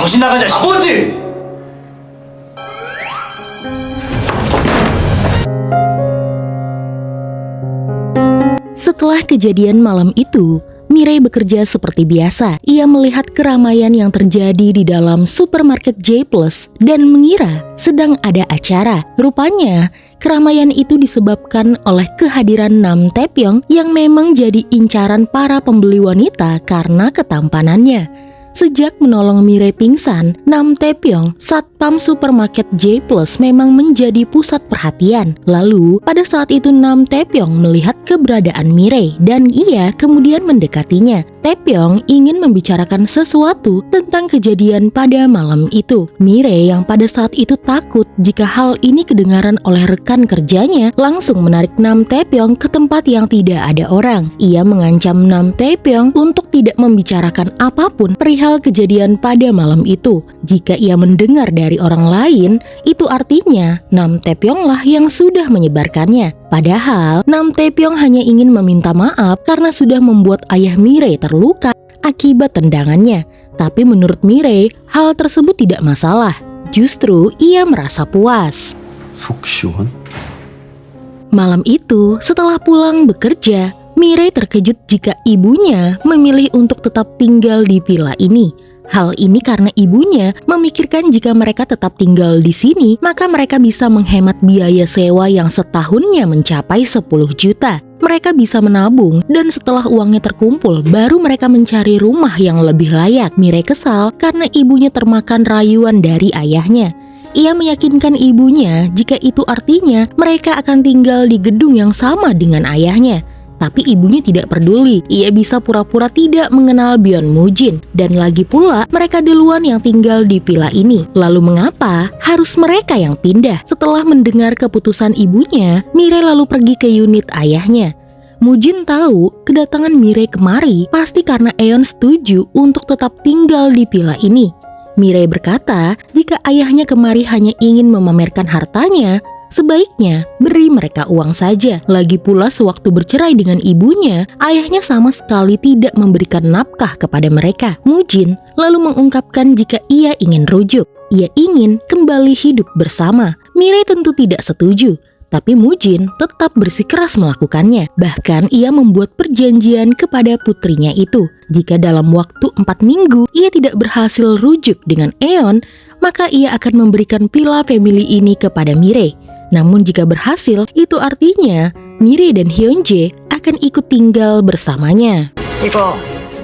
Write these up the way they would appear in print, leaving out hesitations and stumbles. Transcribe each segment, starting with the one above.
정신 나간 자식! 아버지! Setelah kejadian malam itu, Mirei bekerja seperti biasa. Ia melihat keramaian yang terjadi di dalam supermarket J Plus dan mengira sedang ada acara. Rupanya, keramaian itu disebabkan oleh kehadiran Nam Taepyeong yang memang jadi incaran para pembeli wanita karena ketampanannya. Sejak menolong Mirei pingsan, Nam Taepyeong, satpam supermarket J Plus memang menjadi pusat perhatian. Lalu, pada saat itu Nam Taepyeong melihat keberadaan Mirei dan ia kemudian mendekatinya. Taepyeong ingin membicarakan sesuatu tentang kejadian pada malam itu. Mirei yang pada saat itu takut jika hal ini kedengaran oleh rekan kerjanya, langsung menarik Nam Taepyeong ke tempat yang tidak ada orang. Ia mengancam Nam Taepyeong untuk tidak membicarakan apapun perihal kejadian pada malam itu. Jika ia mendengar dari orang lain, itu artinya Nam Taepyeong lah yang sudah menyebarkannya. Padahal Nam Taepyeong hanya ingin meminta maaf karena sudah membuat ayah Mirei terluka akibat tendangannya. Tapi menurut Mirei, hal tersebut tidak masalah. Justru ia merasa puas. 속 시원? Malam itu, setelah pulang bekerja, Mirei terkejut jika ibunya memilih untuk tetap tinggal di villa ini. Hal ini karena ibunya memikirkan jika mereka tetap tinggal di sini, maka mereka bisa menghemat biaya sewa yang setahunnya mencapai 10 juta. Mereka bisa menabung dan setelah uangnya terkumpul, baru mereka mencari rumah yang lebih layak. Mirei kesal karena ibunya termakan rayuan dari ayahnya. Ia meyakinkan ibunya jika itu artinya mereka akan tinggal di gedung yang sama dengan ayahnya. Tapi ibunya tidak peduli, ia bisa pura-pura tidak mengenal Byeon Mujin. Dan lagi pula, mereka duluan yang tinggal di villa ini. Lalu mengapa harus mereka yang pindah? Setelah mendengar keputusan ibunya, Mirei lalu pergi ke unit ayahnya. Mujin tahu kedatangan Mirei kemari pasti karena Eon setuju untuk tetap tinggal di villa ini. Mirei berkata, jika ayahnya kemari hanya ingin memamerkan hartanya, sebaiknya beri mereka uang saja. Lagi pula sewaktu bercerai dengan ibunya, ayahnya sama sekali tidak memberikan nafkah kepada mereka. Mujin lalu mengungkapkan jika ia ingin rujuk. Ia ingin kembali hidup bersama. Mirei tentu tidak setuju, tapi Mujin tetap bersikeras melakukannya. Bahkan ia membuat perjanjian kepada putrinya itu. Jika dalam waktu 4 minggu ia tidak berhasil rujuk dengan Eon, maka ia akan memberikan villa family ini kepada Mirei. Namun jika berhasil, itu artinya Mirei dan Hyunjae akan ikut tinggal bersamanya. 이거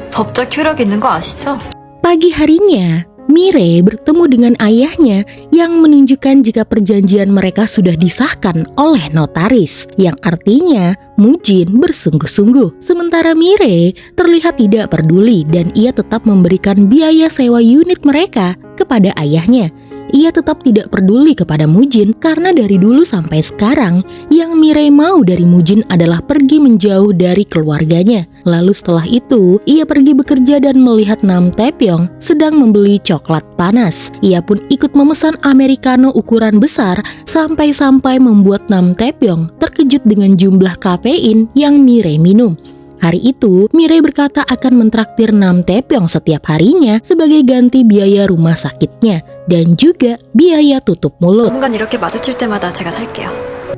법적 효력 있는 거 아시죠? Pagi harinya, Mirei bertemu dengan ayahnya yang menunjukkan jika perjanjian mereka sudah disahkan oleh notaris, yang artinya Mujin bersungguh-sungguh. Sementara Mirei terlihat tidak peduli dan ia tetap memberikan biaya sewa unit mereka kepada ayahnya. Ia tetap tidak peduli kepada Mujin karena dari dulu sampai sekarang yang Mirei mau dari Mujin adalah pergi menjauh dari keluarganya. Lalu setelah itu, ia pergi bekerja dan melihat Nam Taepyeong sedang membeli coklat panas. Ia pun ikut memesan americano ukuran besar sampai-sampai membuat Nam Taepyeong terkejut dengan jumlah kafein yang Mirei minum. Hari itu, Mirei berkata akan mentraktir Nam Taepyeong setiap harinya sebagai ganti biaya rumah sakitnya dan juga biaya tutup mulut. 당분간 이렇게 마주칠 때마다 제가 살게요.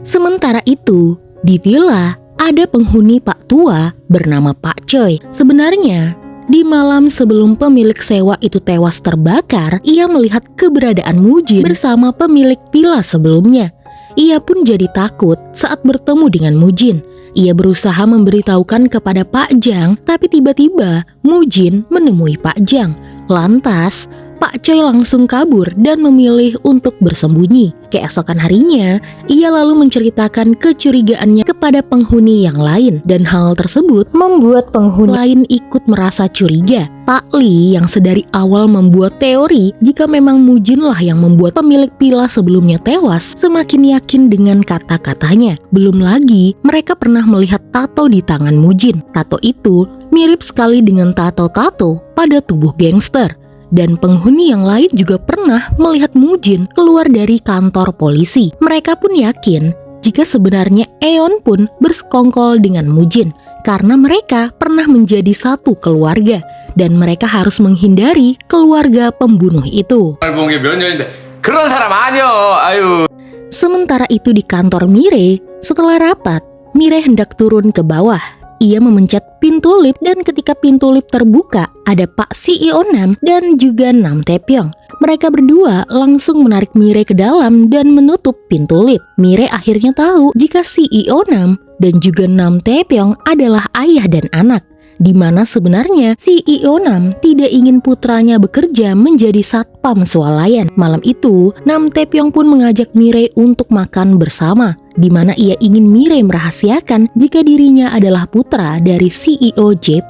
Sementara itu, di villa ada penghuni Pak Tua bernama Pak Choi. Sebenarnya, di malam sebelum pemilik sewa itu tewas terbakar, ia melihat keberadaan Mujin bersama pemilik villa sebelumnya. Ia pun jadi takut saat bertemu dengan Mujin. Ia berusaha memberitahukan kepada Pak Jang, tapi tiba-tiba Mujin menemui Pak Jang. Lantas, Pak Choi langsung kabur dan memilih untuk bersembunyi. Keesokan harinya, ia lalu menceritakan kecurigaannya kepada penghuni yang lain. Dan hal tersebut membuat penghuni lain ikut merasa curiga. Pak Lee yang sedari awal membuat teori jika memang Mujinlah yang membuat pemilik villa sebelumnya tewas, semakin yakin dengan kata-katanya. Belum lagi, mereka pernah melihat tato di tangan Mujin. Tato itu mirip sekali dengan tato-tato pada tubuh gangster. Dan penghuni yang lain juga pernah melihat Mujin keluar dari kantor polisi. Mereka pun yakin jika sebenarnya Eon pun bersekongkol dengan Mujin karena mereka pernah menjadi satu keluarga dan mereka harus menghindari keluarga pembunuh itu. 본 게 몇 년인데 그런 사람 아니여. 아유. Sementara itu di kantor Mirei, setelah rapat, Mirei hendak turun ke bawah. Ia memencet pintu lift dan ketika pintu lift terbuka, ada Pak CEO Nam dan juga Nam Taepyeong. Mereka berdua langsung menarik Mirei ke dalam dan menutup pintu lift. Mirei akhirnya tahu jika CEO Nam dan juga Nam Taepyeong adalah ayah dan anak, di mana sebenarnya CEO Nam tidak ingin putranya bekerja menjadi satpam swalayan. Malam itu, Nam Taepyeong pun mengajak Mirei untuk makan bersama, di mana ia ingin Mirei merahasiakan jika dirinya adalah putra dari CEO J+.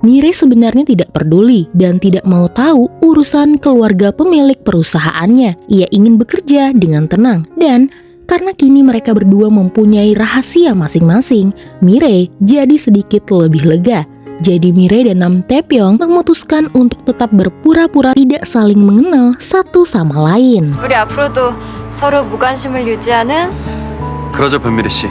Mirei sebenarnya tidak peduli dan tidak mau tahu urusan keluarga pemilik perusahaannya. Ia ingin bekerja dengan tenang dan karena kini mereka berdua mempunyai rahasia masing-masing, Mirei jadi sedikit lebih lega. Jadi Mirei dan Nam Taepyeong memutuskan untuk tetap berpura-pura tidak saling mengenal satu sama lain. 우리 앞으로도 서로 무관심을 유지하는 그러죠, 변미래 씨.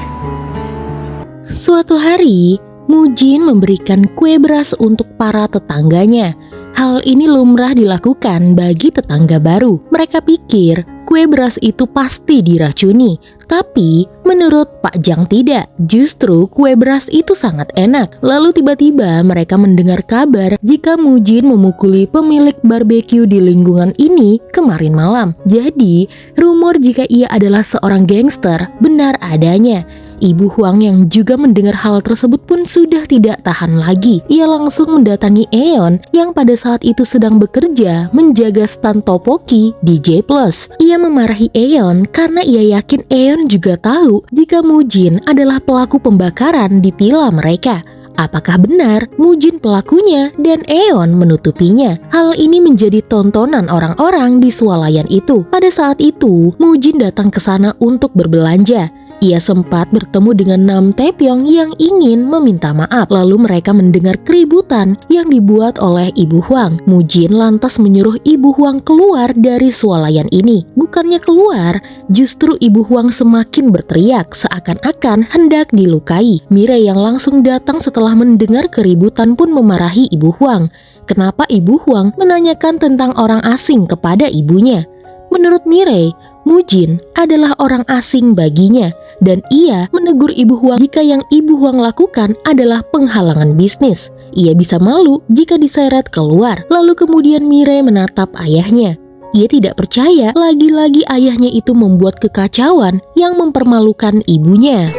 Suatu hari, Mujin memberikan kue beras untuk para tetangganya. Hal ini lumrah dilakukan bagi tetangga baru. Mereka pikir kue beras itu pasti diracuni. Tapi menurut Pak Jang tidak. Justru kue beras itu sangat enak. Lalu tiba-tiba mereka mendengar kabar jika Mujin memukuli pemilik barbeque di lingkungan ini kemarin malam. Jadi rumor jika ia adalah seorang gangster benar adanya. Ibu Huang yang juga mendengar hal tersebut pun sudah tidak tahan lagi. Ia langsung mendatangi Eon yang pada saat itu sedang bekerja menjaga stan topoki di J+. Ia memarahi Eon karena ia yakin Eon juga tahu jika Mujin adalah pelaku pembakaran di villa mereka. Apakah benar Mujin pelakunya dan Eon menutupinya? Hal ini menjadi tontonan orang-orang di swalayan itu. Pada saat itu, Mujin datang ke sana untuk berbelanja. Ia sempat bertemu dengan Nam Taepyeong yang ingin meminta maaf. Lalu mereka mendengar keributan yang dibuat oleh Ibu Huang. Mujin lantas menyuruh Ibu Huang keluar dari swalayan ini. Bukannya keluar, justru Ibu Huang semakin berteriak seakan-akan hendak dilukai. Mirei yang langsung datang setelah mendengar keributan pun memarahi Ibu Huang. Kenapa Ibu Huang menanyakan tentang orang asing kepada ibunya? Menurut Mirei, Mujin adalah orang asing baginya dan ia menegur Ibu Huang jika yang Ibu Huang lakukan adalah penghalangan bisnis. Ia bisa malu jika diseret keluar. Lalu kemudian Mirei menatap ayahnya. Ia tidak percaya lagi-lagi ayahnya itu membuat kekacauan yang mempermalukan ibunya.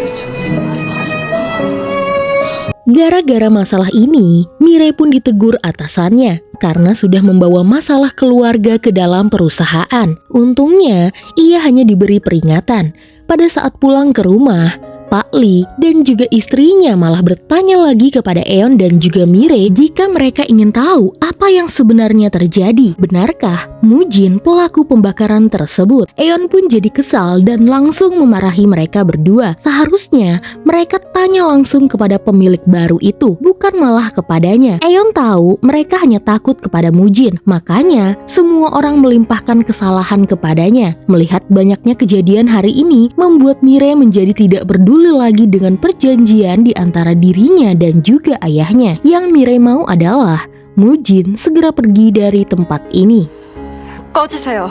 Gara-gara masalah ini, Mirei pun ditegur atasannya karena sudah membawa masalah keluarga ke dalam perusahaan. Untungnya, ia hanya diberi peringatan. Pada saat pulang ke rumah, Pak Lee dan juga istrinya malah bertanya lagi kepada Eon dan juga Mirei jika mereka ingin tahu apa yang sebenarnya terjadi. Benarkah Mujin pelaku pembakaran tersebut? Eon pun jadi kesal dan langsung memarahi mereka berdua. Seharusnya mereka tanya langsung kepada pemilik baru itu, bukan malah kepadanya. Eon tahu mereka hanya takut kepada Mujin, makanya semua orang melimpahkan kesalahan kepadanya. Melihat banyaknya kejadian hari ini membuat Mirei menjadi tidak peduli lagi dengan perjanjian di antara dirinya dan juga ayahnya. Yang Mirei mau adalah Mujin segera pergi dari tempat ini. 꺼지세요.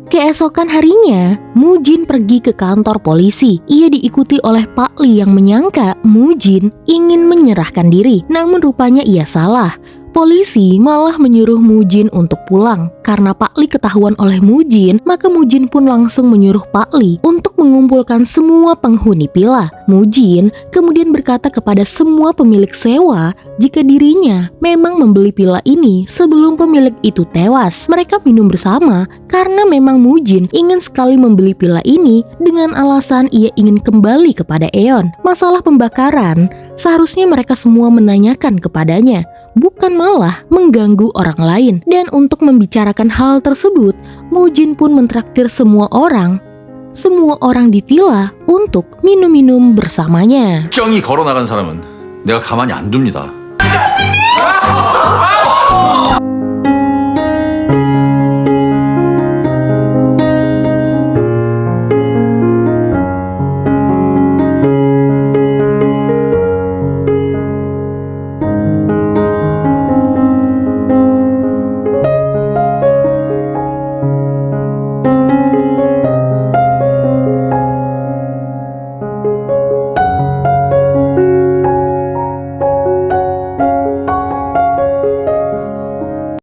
Keesokan harinya, Mujin pergi ke kantor polisi. Ia diikuti oleh Pak Lee yang menyangka Mujin ingin menyerahkan diri. Namun rupanya ia salah. Polisi malah menyuruh Mujin untuk pulang. Karena Pak Lee ketahuan oleh Mujin, maka Mujin pun langsung menyuruh Pak Lee untuk mengumpulkan semua penghuni villa. Mujin kemudian berkata kepada semua pemilik sewa jika dirinya memang membeli villa ini sebelum pemilik itu tewas. Mereka minum bersama karena memang Mujin ingin sekali membeli villa ini dengan alasan ia ingin kembali kepada Eon. Masalah pembakaran seharusnya mereka semua menanyakan kepadanya, bukan malah mengganggu orang lain. Dan untuk membicarakan hal tersebut, Mujin pun mentraktir semua orang di villa untuk minum-minum bersamanya. 정이 걸어 나간 사람은 내가 가만히 안 둡니다.